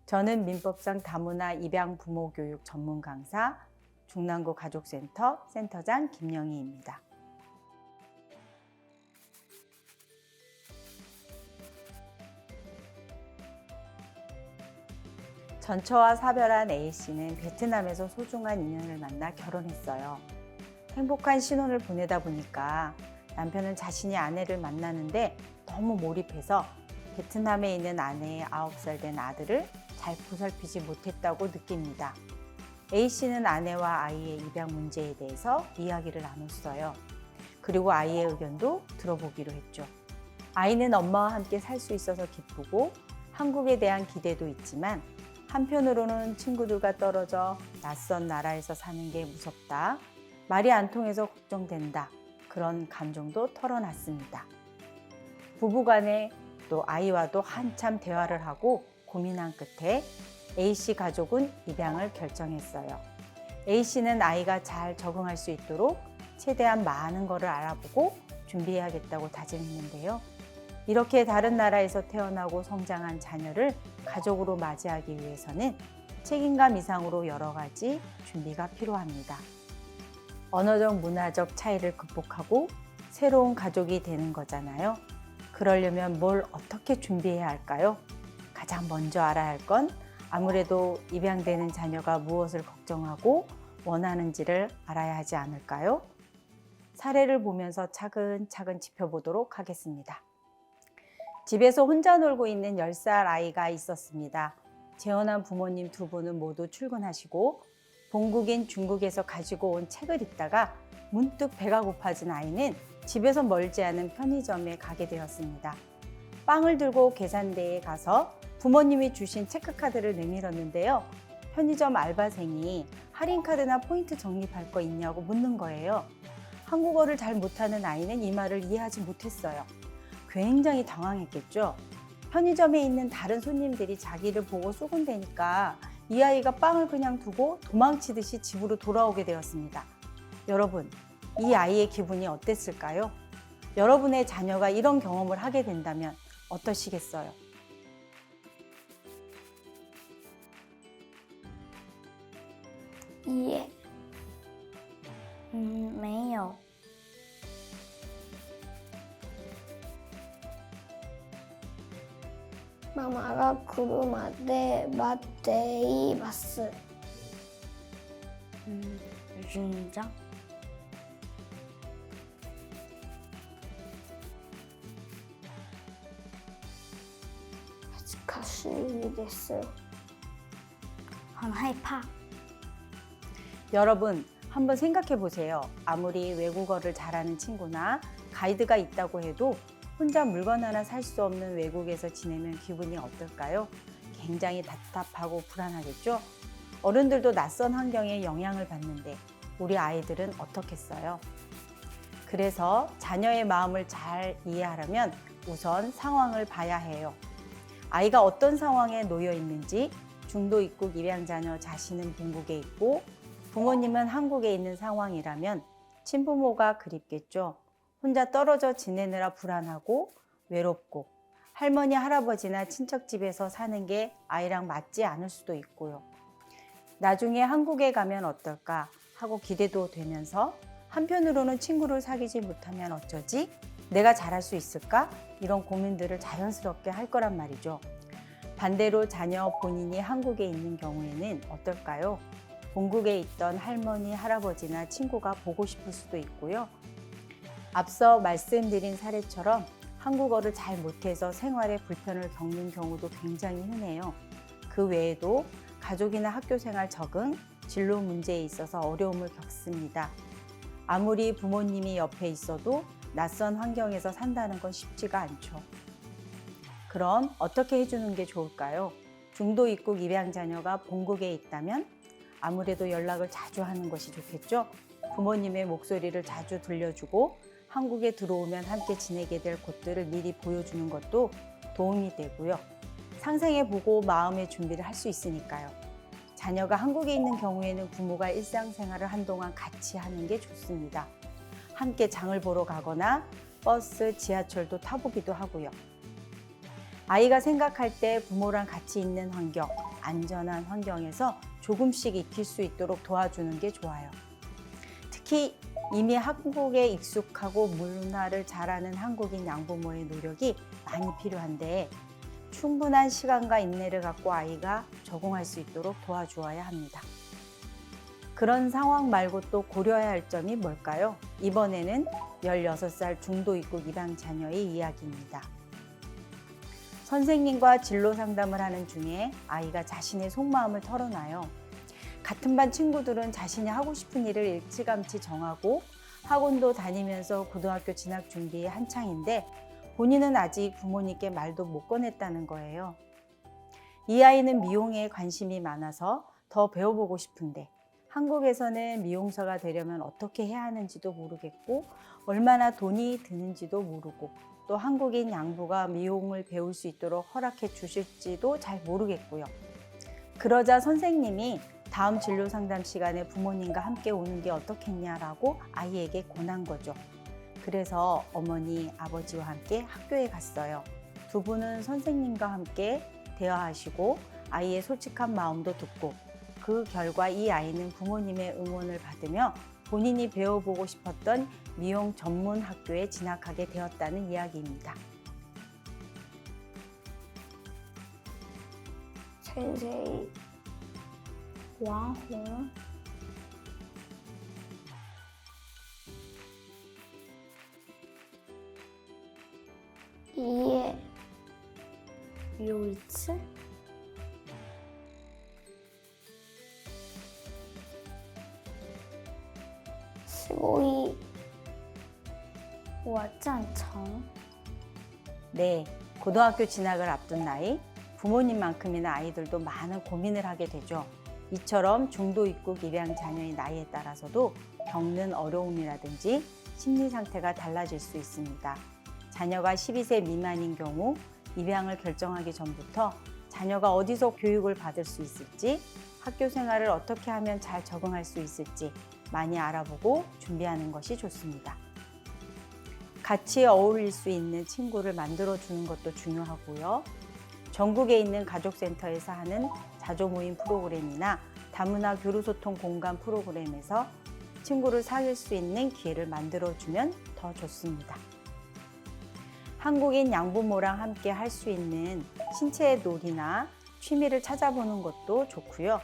저는 민법상 다문화 입양 부모 교육 전문 강사 중랑구 가족센터 센터장 김영희입니다. 전처와 사별한 A씨는 베트남에서 소중한 인연을 만나 결혼했어요. 행복한 신혼을 보내다 보니까 남편은 자신이 아내를 만나는데 너무 몰입해서 베트남에 있는 아내의 9살 된 아들을 잘 보살피지 못했다고 느낍니다. A씨는 아내와 아이의 입양 문제에 대해서 이야기를 나눴어요. 그리고 아이의 의견도 들어보기로 했죠. 아이는 엄마와 함께 살 수 있어서 기쁘고 한국에 대한 기대도 있지만 한편으로는 친구들과 떨어져 낯선 나라에서 사는 게 무섭다. 말이 안 통해서 걱정된다. 그런 감정도 털어놨습니다. 부부간에 또 아이와도 한참 대화를 하고 고민한 끝에 A씨 가족은 입양을 결정했어요. A씨는 아이가 잘 적응할 수 있도록 최대한 많은 것을 알아보고 준비해야겠다고 다짐했는데요. 이렇게 다른 나라에서 태어나고 성장한 자녀를 가족으로 맞이하기 위해서는 책임감 이상으로 여러 가지 준비가 필요합니다. 언어적, 문화적 차이를 극복하고 새로운 가족이 되는 거잖아요. 그러려면 뭘 어떻게 준비해야 할까요? 가장 먼저 알아야 할 건 아무래도 입양되는 자녀가 무엇을 걱정하고 원하는지를 알아야 하지 않을까요? 사례를 보면서 차근차근 짚어보도록 하겠습니다. 집에서 혼자 놀고 있는 10살 아이가 있었습니다. 재혼한 부모님 두 분은 모두 출근하시고 본국인 중국에서 가지고 온 책을 읽다가 문득 배가 고파진 아이는 집에서 멀지 않은 편의점에 가게 되었습니다. 빵을 들고 계산대에 가서 부모님이 주신 체크카드를 내밀었는데요. 편의점 알바생이 할인카드나 포인트 적립할 거 있냐고 묻는 거예요. 한국어를 잘 못하는 아이는 이 말을 이해하지 못했어요. 굉장히 당황했겠죠. 편의점에 있는 다른 손님들이 자기를 보고 쏘곤대니까 이 아이가 빵을 그냥 두고 도망치듯이 집으로 돌아오게 되었습니다. 여러분, 이 아이의 기분이 어땠을까요? 여러분의 자녀가 이런 경험을 하게 된다면 어떠시겠어요? 也，没有。ママが来るまで待っています。緊張。恥ずかしいです。很害怕。 여러분, 한번 생각해 보세요. 아무리 외국어를 잘하는 친구나 가이드가 있다고 해도 혼자 물건 하나 살 수 없는 외국에서 지내면 기분이 어떨까요? 굉장히 답답하고 불안하겠죠? 어른들도 낯선 환경에 영향을 받는데 우리 아이들은 어떻겠어요? 그래서 자녀의 마음을 잘 이해하려면 우선 상황을 봐야 해요. 아이가 어떤 상황에 놓여 있는지, 중도 입국 입양 자녀 자신은 본국에 있고 부모님은 한국에 있는 상황이라면 친부모가 그립겠죠. 혼자 떨어져 지내느라 불안하고 외롭고 할머니, 할아버지나 친척 집에서 사는 게 아이랑 맞지 않을 수도 있고요. 나중에 한국에 가면 어떨까 하고 기대도 되면서 한편으로는 친구를 사귀지 못하면 어쩌지? 내가 잘할 수 있을까? 이런 고민들을 자연스럽게 할 거란 말이죠. 반대로 자녀 본인이 한국에 있는 경우에는 어떨까요? 본국에 있던 할머니, 할아버지나 친구가 보고 싶을 수도 있고요. 앞서 말씀드린 사례처럼 한국어를 잘 못해서 생활에 불편을 겪는 경우도 굉장히 흔해요. 그 외에도 가족이나 학교 생활 적응, 진로 문제에 있어서 어려움을 겪습니다. 아무리 부모님이 옆에 있어도 낯선 환경에서 산다는 건 쉽지가 않죠. 그럼 어떻게 해주는 게 좋을까요? 중도 입국 입양 자녀가 본국에 있다면 아무래도 연락을 자주 하는 것이 좋겠죠? 부모님의 목소리를 자주 들려주고 한국에 들어오면 함께 지내게 될 곳들을 미리 보여주는 것도 도움이 되고요. 상생해보고 마음의 준비를 할 수 있으니까요. 자녀가 한국에 있는 경우에는 부모가 일상생활을 한동안 같이 하는 게 좋습니다. 함께 장을 보러 가거나 버스, 지하철도 타보기도 하고요. 아이가 생각할 때 부모랑 같이 있는 환경, 안전한 환경에서 조금씩 익힐 수 있도록 도와주는 게 좋아요. 특히 이미 한국에 익숙하고 문화를 잘 아는 한국인 양부모의 노력이 많이 필요한데 충분한 시간과 인내를 갖고 아이가 적응할 수 있도록 도와주어야 합니다. 그런 상황 말고 또 고려해야 할 점이 뭘까요? 이번에는 16살 중도 입국 입양 자녀의 이야기입니다. 선생님과 진로 상담을 하는 중에 아이가 자신의 속마음을 털어놔요. 같은 반 친구들은 자신이 하고 싶은 일을 일찌감치 정하고 학원도 다니면서 고등학교 진학 준비에 한창인데 본인은 아직 부모님께 말도 못 꺼냈다는 거예요. 이 아이는 미용에 관심이 많아서 더 배워보고 싶은데 한국에서는 미용사가 되려면 어떻게 해야 하는지도 모르겠고 얼마나 돈이 드는지도 모르고 또 한국인 양부가 미용을 배울 수 있도록 허락해 주실지도 잘 모르겠고요. 그러자 선생님이 다음 진로 상담 시간에 부모님과 함께 오는 게 어떻겠냐라고 아이에게 권한 거죠. 그래서 어머니, 아버지와 함께 학교에 갔어요. 두 분은 선생님과 함께 대화하시고 아이의 솔직한 마음도 듣고 그 결과 이 아이는 부모님의 응원을 받으며 본인이 배워보고 싶었던 미용 전문 학교에 진학하게 되었다는 이야기입니다. 先生王红 2에 요일치 15이 我赞成 네, 고등학교 진학을 앞둔 나이, 부모님만큼이나 아이들도 많은 고민을 하게 되죠. 이처럼 중도 입국 입양 자녀의 나이에 따라서도 겪는 어려움이라든지 심리 상태가 달라질 수 있습니다. 자녀가 12세 미만인 경우 입양을 결정하기 전부터 자녀가 어디서 교육을 받을 수 있을지, 학교 생활을 어떻게 하면 잘 적응할 수 있을지 많이 알아보고 준비하는 것이 좋습니다. 같이 어울릴 수 있는 친구를 만들어주는 것도 중요하고요. 전국에 있는 가족센터에서 하는 자조 모임 프로그램이나 다문화 교류소통 공간 프로그램에서 친구를 사귈 수 있는 기회를 만들어주면 더 좋습니다. 한국인 양부모랑 함께 할 수 있는 신체 놀이나 취미를 찾아보는 것도 좋고요.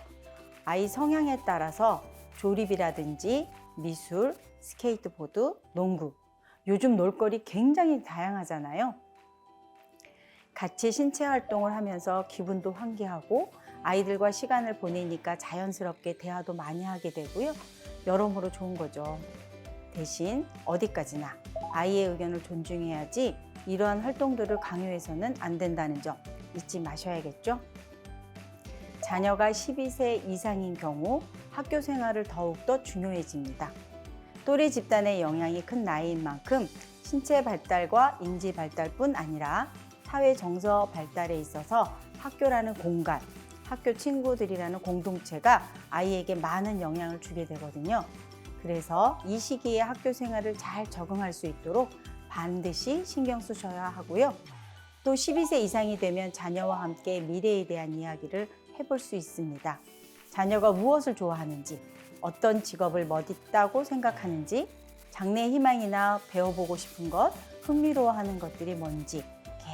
아이 성향에 따라서 조립이라든지 미술, 스케이트보드, 농구, 요즘 놀거리 굉장히 다양하잖아요. 같이 신체 활동을 하면서 기분도 환기하고 아이들과 시간을 보내니까 자연스럽게 대화도 많이 하게 되고요. 여러모로 좋은 거죠. 대신 어디까지나 아이의 의견을 존중해야지 이러한 활동들을 강요해서는 안 된다는 점 잊지 마셔야겠죠. 자녀가 12세 이상인 경우 학교 생활을 더욱더 중요해집니다. 또래 집단의 영향이 큰 나이인 만큼 신체 발달과 인지 발달뿐 아니라 사회 정서 발달에 있어서 학교라는 공간, 학교 친구들이라는 공동체가 아이에게 많은 영향을 주게 되거든요. 그래서 이 시기에 학교 생활을 잘 적응할 수 있도록 반드시 신경 쓰셔야 하고요. 또 12세 이상이 되면 자녀와 함께 미래에 대한 이야기를 해볼 수 있습니다. 자녀가 무엇을 좋아하는지, 어떤 직업을 멋있다고 생각하는지, 장래 희망이나 배워보고 싶은 것, 흥미로워하는 것들이 뭔지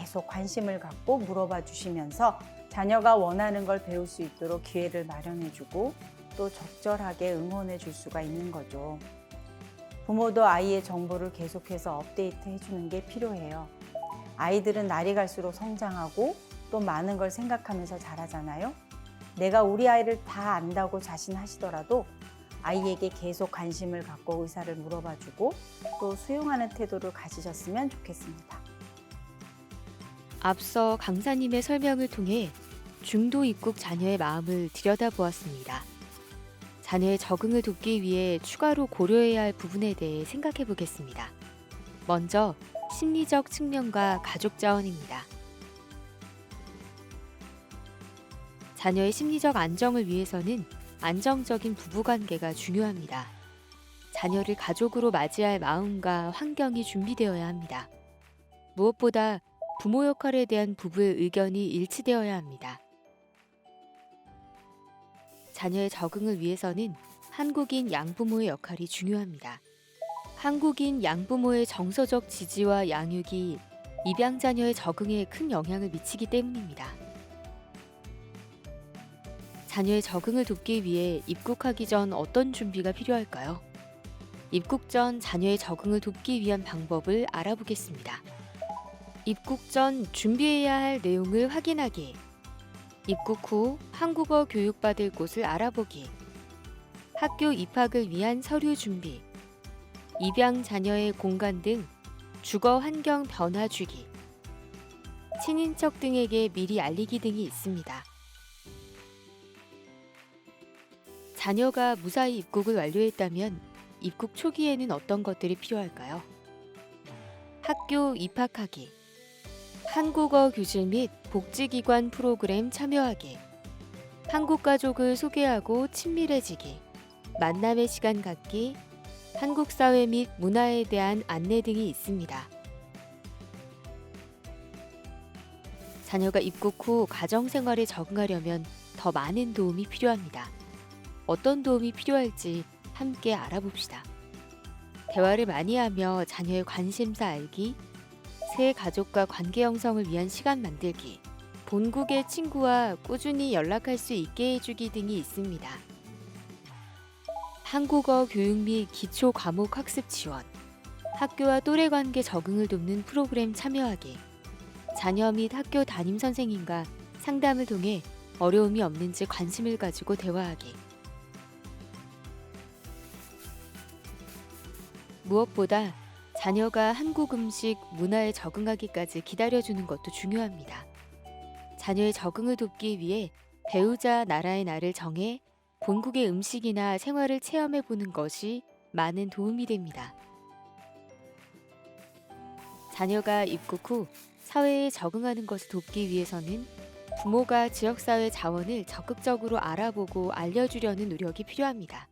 계속 관심을 갖고 물어봐 주시면서 자녀가 원하는 걸 배울 수 있도록 기회를 마련해주고 또 적절하게 응원해 줄 수가 있는 거죠. 부모도 아이의 정보를 계속해서 업데이트 해주는 게 필요해요. 아이들은 날이 갈수록 성장하고 또 많은 걸 생각하면서 자라잖아요. 내가 우리 아이를 다 안다고 자신하시더라도 아이에게 계속 관심을 갖고 의사를 물어봐주고 또 수용하는 태도를 가지셨으면 좋겠습니다. 앞서 강사님의 설명을 통해 중도 입국 자녀의 마음을 들여다보았습니다. 자녀의 적응을 돕기 위해 추가로 고려해야 할 부분에 대해 생각해 보겠습니다. 먼저 심리적 측면과 가족 자원입니다. 자녀의 심리적 안정을 위해서는 안정적인 부부관계가 중요합니다. 자녀를 가족으로 맞이할 마음과 환경이 준비되어야 합니다. 무엇보다 부모 역할에 대한 부부의 의견이 일치되어야 합니다. 자녀의 적응을 위해서는 한국인 양부모의 역할이 중요합니다. 한국인 양부모의 정서적 지지와 양육이 입양 자녀의 적응에 큰 영향을 미치기 때문입니다. 자녀의 적응을 돕기 위해 입국하기 전 어떤 준비가 필요할까요? 입국 전 자녀의 적응을 돕기 위한 방법을 알아보겠습니다. 입국 전 준비해야 할 내용을 확인하기, 입국 후 한국어 교육받을 곳을 알아보기, 학교 입학을 위한 서류 준비, 입양 자녀의 공간 등 주거 환경 변화 주기, 친인척 등에게 미리 알리기 등이 있습니다. 자녀가 무사히 입국을 완료했다면 입국 초기에는 어떤 것들이 필요할까요? 학교 입학하기, 한국어 교실 및 복지기관 프로그램 참여하기, 한국 가족을 소개하고 친밀해지기, 만남의 시간 갖기, 한국 사회 및 문화에 대한 안내 등이 있습니다. 자녀가 입국 후 가정생활에 적응하려면 더 많은 도움이 필요합니다. 어떤 도움이 필요할지 함께 알아봅시다. 대화를 많이 하며 자녀의 관심사 알기, 새 가족과 관계 형성을 위한 시간 만들기, 본국의 친구와 꾸준히 연락할 수 있게 해주기 등이 있습니다. 한국어 교육 및 기초 과목 학습 지원, 학교와 또래 관계 적응을 돕는 프로그램 참여하기, 자녀 및 학교 담임 선생님과 상담을 통해 어려움이 없는지 관심을 가지고 대화하기. 무엇보다 자녀가 한국 음식, 문화에 적응하기까지 기다려주는 것도 중요합니다. 자녀의 적응을 돕기 위해 배우자 나라의 날을 정해 본국의 음식이나 생활을 체험해보는 것이 많은 도움이 됩니다. 자녀가 입국 후 사회에 적응하는 것을 돕기 위해서는 부모가 지역사회 자원을 적극적으로 알아보고 알려주려는 노력이 필요합니다.